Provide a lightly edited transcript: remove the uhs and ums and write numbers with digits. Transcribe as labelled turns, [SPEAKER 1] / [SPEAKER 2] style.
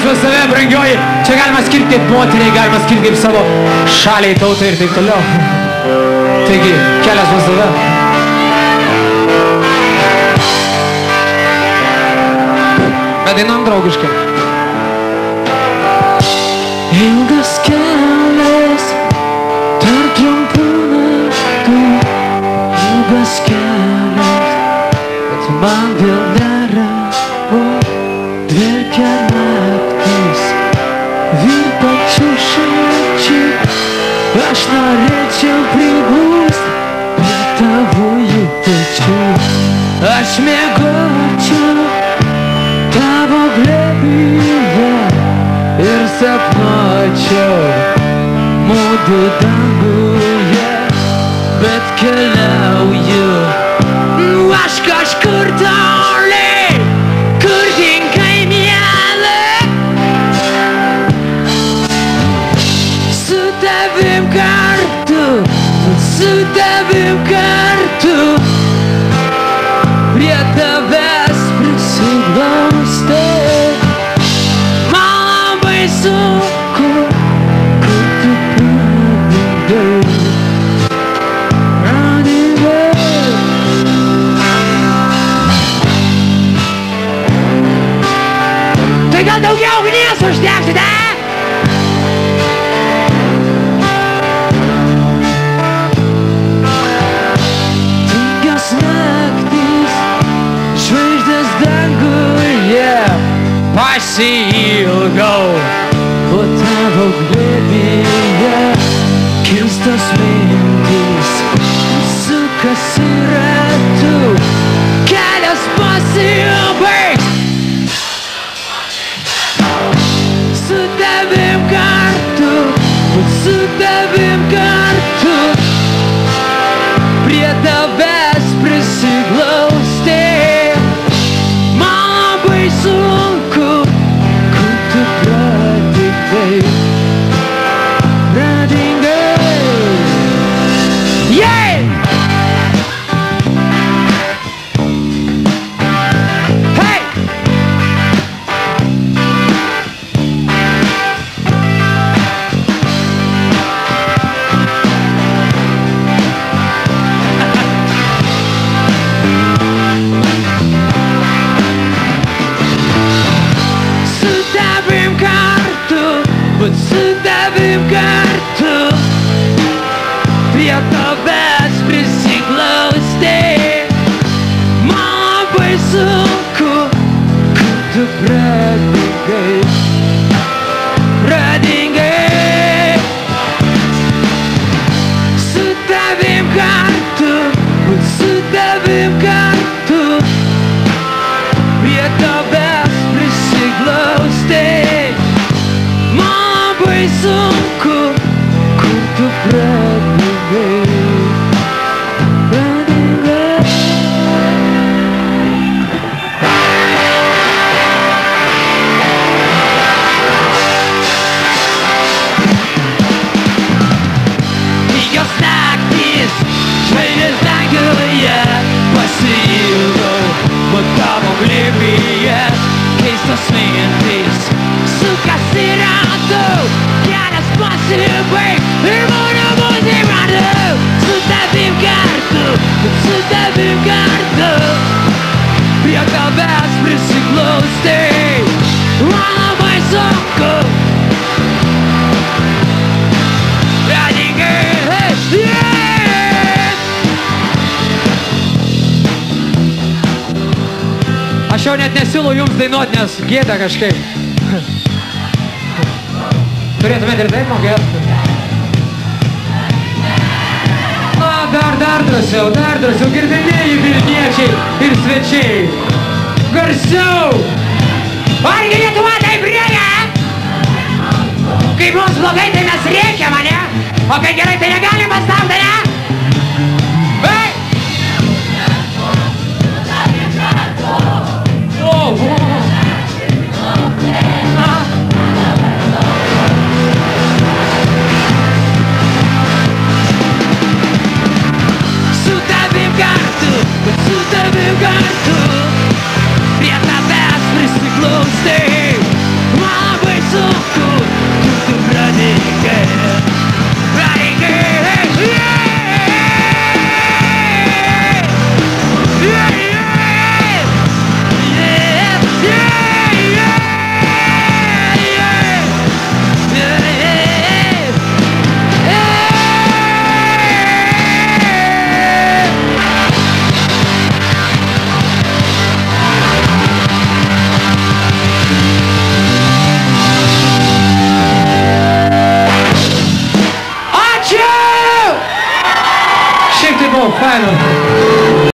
[SPEAKER 1] už save, brangioji. Čia galima skirti kaip moteriai, galima skirti kaip savo šaliai, tautai ir taip toliau. Taigi, kelias už save. Bet dainom draugiškai.
[SPEAKER 2] Ilgas kelias tarp trumpų naktų, ilgas kelias, bet man vėl nėra, o dvelkia naktis, virpančių šalčių. Aš norėčiau priglūst prie tavųjų pečių. Aš miegočiau tavo glėbyje ir sapnuočiau mudu danguje, bet keliauju aš kažkur toli, kur tinkai miela. Su tavim kartu, su tavim kartu, prie tavęs prisiglausti. Sunku, kur tu pradėjai. Tai gal daugiau ugnies uždegsite? Tingios naktys, žvaigždės danguje, pasiilgau po tavo glėbyje. Keistos mintys sukasi ratu, kelias pasibaigs. Su tavim kartu, su tavim kartu, prie tavęs prisiglausti. Man labai sunku, kur tu pradingai. Yeah! Hey! Su tavim kartu, bet su tavim kartu, prie tavęs prisiglausti. Man labai sunku, kur tu pradingai. Su tavim kartu, bet su tavim kartu, prie tavęs prisiglausti. Man labai sunku, kur tu pradingai. Jos naktys, žvaigždės danguje, pasiilgau po tavo glėbyje. Keistos mintys sukasi ratu, kelias pasibaigs ir mano būti ratu. Su tavim kartu, su tavim kartu, prie tavęs prisiglausti. Man labai sunku.
[SPEAKER 1] Aš jau net nesiūlau jums dainuot, nes gėda kažkaip. Turėtumėte ir taip mokėt. Na, dar drąsiau, girdimieji vilniečiai ir svečiai. Garsiau! Argi Lietuva taip rėkia? Kai mums blogai, tai mes rėkiam, ane? O kai gerai, tai negalim pastaukti, ne?